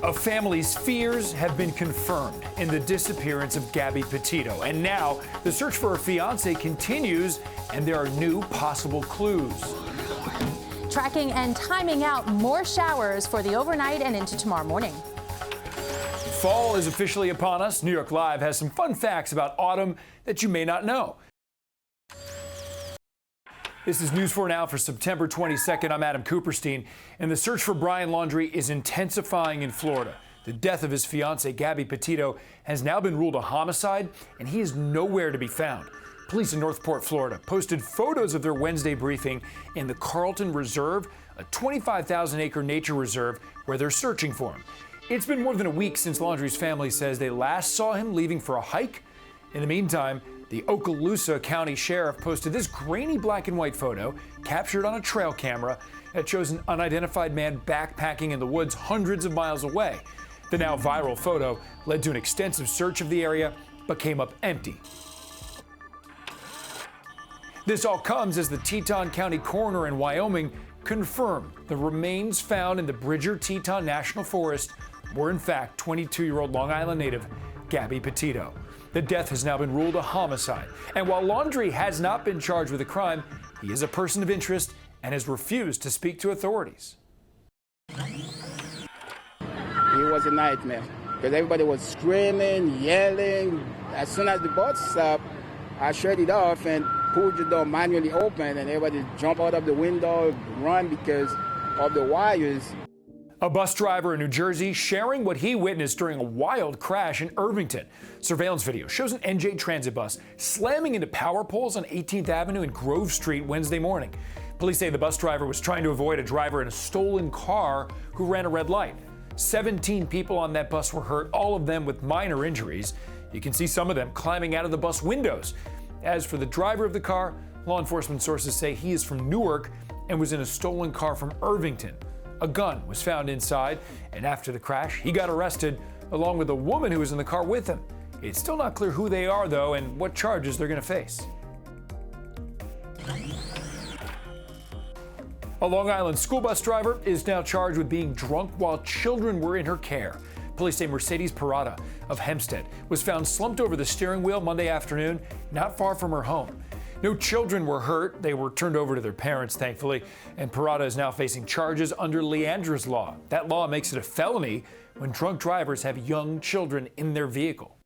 A family's fears have been confirmed in the disappearance of Gabby Petito. And now the search for her fiancé continues, and there are new possible clues. Tracking and timing out more showers for the overnight and into tomorrow morning. Fall is officially upon us. New York Live has some fun facts about autumn that you may not know. This is News 4 Now for September 22nd. I'm Adam Cooperstein, and the search for Brian Laundrie is intensifying in Florida. The death of his fiancée, Gabby Petito, has now been ruled a homicide, and he is nowhere to be found. Police in Northport, Florida, posted photos of their Wednesday briefing in the Carlton Reserve, a 25,000-acre nature reserve where they're searching for him. It's been more than a week since Laundrie's family says they last saw him leaving for a hike. In the meantime, the Okaloosa County Sheriff posted this grainy black and white photo captured on a trail camera that shows an unidentified man backpacking in the woods hundreds of miles away. The now viral photo led to an extensive search of the area, but came up empty. This all comes as the Teton County coroner in Wyoming confirmed the remains found in the Grand Teton National Forest were in fact 22-year-old Long Island native Gabby Petito. The death has now been ruled a homicide. And while Laundrie has not been charged with a crime, he is a person of interest and has refused to speak to authorities. It was a nightmare because everybody was screaming, yelling. As soon as the boat stopped, I shut it off and pulled the door manually open, and everybody jumped out of the window, run because of the wires. A bus driver in New Jersey sharing what he witnessed during a wild crash in Irvington. Surveillance video shows an NJ Transit bus slamming into power poles on 18th Avenue and Grove Street Wednesday morning. Police say the bus driver was trying to avoid a driver in a stolen car who ran a red light. 17 people on that bus were hurt, all of them with minor injuries. You can see some of them climbing out of the bus windows. As for the driver of the car, law enforcement sources say he is from Newark and was in a stolen car from Irvington. A gun was found inside, and after the crash, he got arrested, along with a woman who was in the car with him. It's still not clear who they are, though, and what charges they're going to face. A Long Island school bus driver is now charged with being drunk while children were in her care. Police say Mercedes Parada of Hempstead was found slumped over the steering wheel Monday afternoon, not far from her home. No children were hurt. They were turned over to their parents, thankfully, and Parada is now facing charges under Leandra's law. That law makes it a felony when drunk drivers have young children in their vehicle.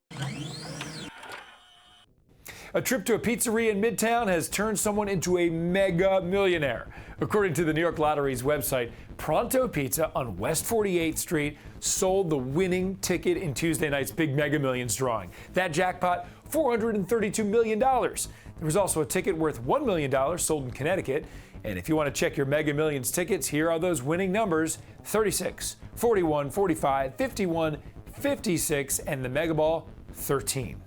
A trip to a pizzeria in Midtown has turned someone into a mega millionaire. According to the New York Lottery's website, Pronto Pizza on West 48th Street sold the winning ticket in Tuesday night's Big Mega Millions drawing. That jackpot, $432 million. There was also a ticket worth $1 million sold in Connecticut. And if you want to check your Mega Millions tickets, here are those winning numbers: 36, 41, 45, 51, 56, and the Mega Ball, 13.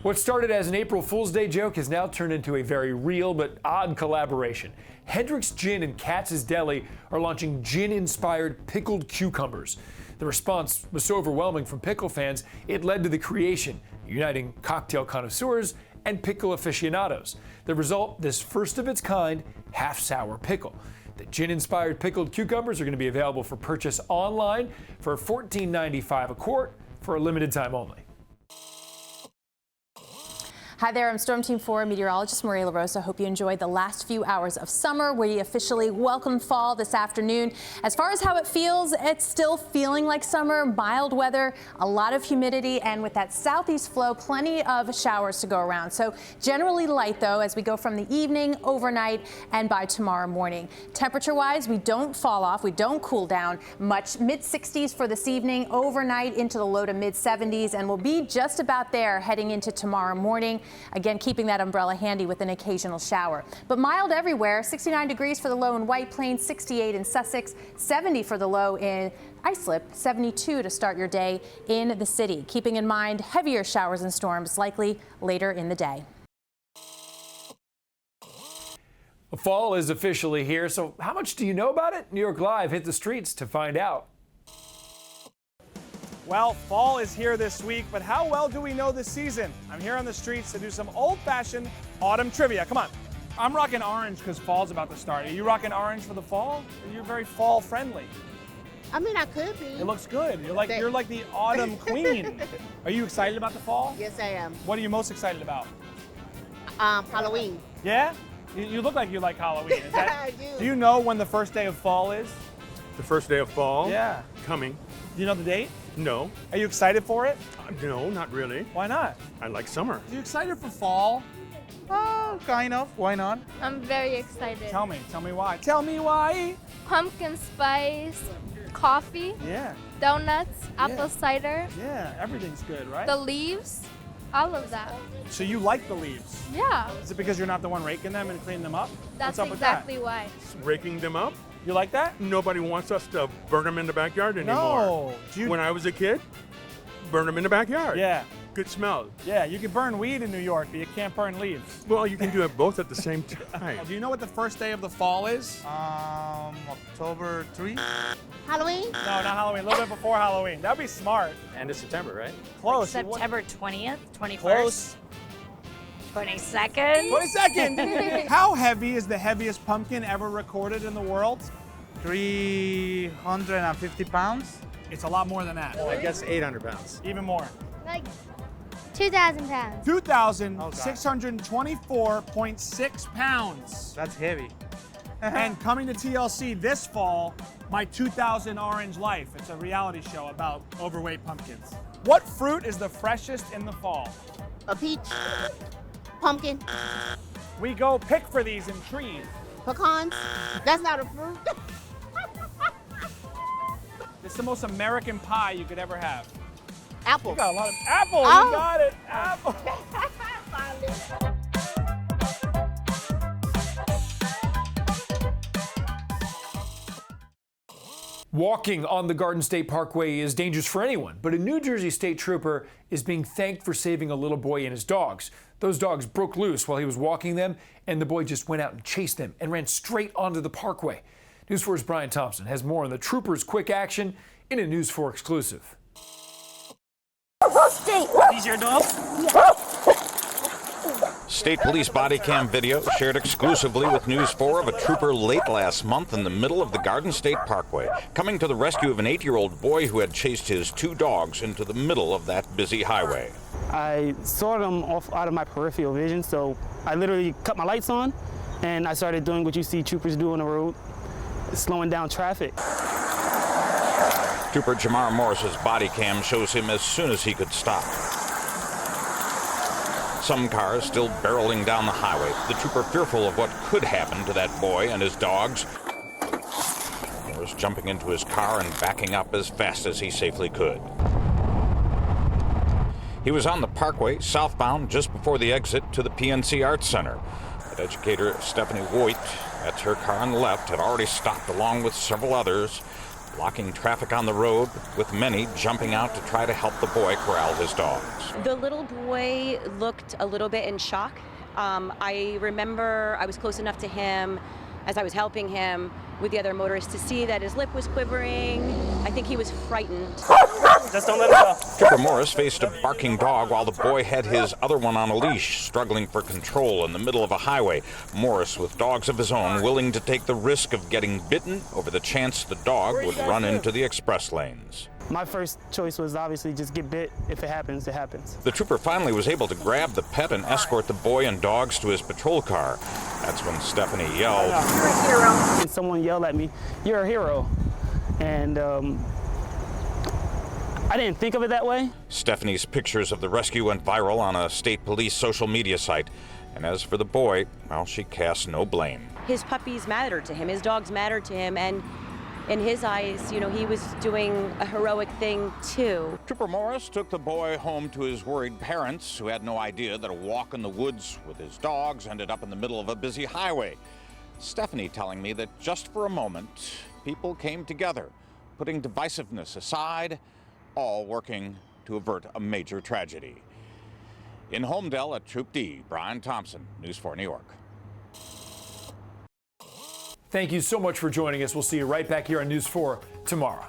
What started as an April Fool's Day joke has now turned into a very real but odd collaboration. Hendrick's Gin and Katz's Deli are launching gin-inspired pickled cucumbers. The response was so overwhelming from pickle fans, it led to the creation, uniting cocktail connoisseurs and pickle aficionados. The result, this first-of-its-kind half-sour pickle. The gin-inspired pickled cucumbers are going to be available for purchase online for $14.95 a quart for a limited time only. Hi there, I'm Storm Team 4 meteorologist Maria LaRosa. Hope you enjoyed the last few hours of summer. We officially welcome fall this afternoon. As far as how it feels, it's still feeling like summer, mild weather, a lot of humidity, and with that southeast flow, plenty of showers to go around. So generally light, though, as we go from the evening, overnight, and by tomorrow morning. Temperature-wise, we don't fall off, we don't cool down much. Mid-60s for this evening, overnight into the low to mid-70s, and we'll be just about there heading into tomorrow morning. Again, keeping that umbrella handy with an occasional shower. But mild everywhere, 69 degrees for the low in White Plains, 68 in Sussex, 70 for the low in Islip, 72 to start your day in the city. Keeping in mind heavier showers and storms likely later in the day. Fall is officially here, so how much do you know about it? New York Live hit the streets to find out. Well, fall is here this week, but how well do we know the season? I'm here on the streets to do some old-fashioned autumn trivia. Come on. I'm rocking orange because fall's about to start. Are you rocking orange for the fall? You're very fall-friendly. I mean, I could be. It looks good. You're like the autumn queen. Are you excited about the fall? Yes, I am. What are you most excited about? Halloween. Yeah? You look like you like Halloween. Is that, I do. Do you know when the first day of fall is? The first day of fall? Yeah. Coming. Do you know the date? No. Are you excited for it? No, not really. Why not? I like summer. Are you excited for fall? Kind of. Why not? I'm very excited. Tell me why. Tell me why. Pumpkin spice, coffee, Yeah, donuts, apple cider, yeah, everything's good, right? the leaves, all of that. So you like the leaves? Yeah, Is it because you're not the one raking them and cleaning them up? that's What's up with exactly why. Raking them up? that? You like that? Nobody wants us to burn them in the backyard anymore. No. Do you, When I was a kid, burn them in the backyard. yeah, Good smell. yeah. You can burn weed in New York, but you can't burn leaves. Well, you can do it both at the same time. Do you know what the first day of the fall is? October 3? Halloween? No, not Halloween. A little bit before Halloween. That'd be smart. End of September, right? Close. September 20th, 21st, Close. 22nd. 22nd. How heavy is the heaviest pumpkin ever recorded in the world? 350 pounds? It's a lot more than that. I guess 800 pounds. Even more. Like 2,000 pounds. 2,624.6 pounds. That's heavy. And coming to TLC this fall, my 2000 Orange Life. It's a reality show about overweight pumpkins. What fruit is the freshest in the fall? A peach? Pumpkin? We go pick for these in trees. Pecans? That's not a fruit. It's the most American pie you could ever have. Apple. You got a lot of apple. Oh. You got it. Apple. Walking on the Garden State Parkway is dangerous for anyone, but a New Jersey state trooper is being thanked for saving a little boy and his dogs. Those dogs broke loose while he was walking them, and the boy just went out and chased them and ran straight onto the parkway. News 4's Brian Thompson has more on the trooper's quick action in a News 4 exclusive. These your dog? State police body cam video shared exclusively with News 4 of a trooper late last month in the middle of the Garden State Parkway, coming to the rescue of an 8-year-old boy who had chased his 2 dogs into the middle of that busy highway. I saw them out of my peripheral vision, so I literally cut my lights on and I started doing what you see troopers do on the road, slowing down traffic. Trooper Jamar Morris's body cam shows him as soon as he could stop. Some cars still barreling down the highway, the trooper fearful of what could happen to that boy and his dogs. Morris jumping into his car and backing up as fast as he safely could. He was on the parkway southbound just before the exit to the PNC Arts Center. But educator Stephanie Voigt, that's her car on the left, had already stopped along with several others, blocking traffic on the road, with many jumping out to try to help the boy corral his dogs. The little boy looked a little bit in shock. I remember I was close enough to him as I was helping him with the other motorists to see that his lip was quivering. I think he was frightened. Just don't let him go. Trooper Morris faced a barking dog while the boy had his other one on a leash, struggling for control in the middle of a highway. Morris, with dogs of his own, willing to take the risk of getting bitten over the chance the dog would run into the express lanes. My first choice was obviously just get bit. If it happens, it happens. The trooper finally was able to grab the pet and escort the boy and dogs to his patrol car. That's when Stephanie yelled, "You're a hero." And someone yelled at me, "You're a hero." And I didn't think of it that way. Stephanie's pictures of the rescue went viral on a state police social media site. And as for the boy, well, she cast no blame. His puppies mattered to him, his dogs mattered to him, and in his eyes, you know, he was doing a heroic thing too. Trooper Morris took the boy home to his worried parents, who had no idea that a walk in the woods with his dogs ended up in the middle of a busy highway. Stephanie telling me that just for a moment, people came together, putting divisiveness aside, all working to avert a major tragedy. In Homedale at Troop D, Brian Thompson, News 4 New York. Thank you so much for joining us. We'll see you right back here on News 4 tomorrow.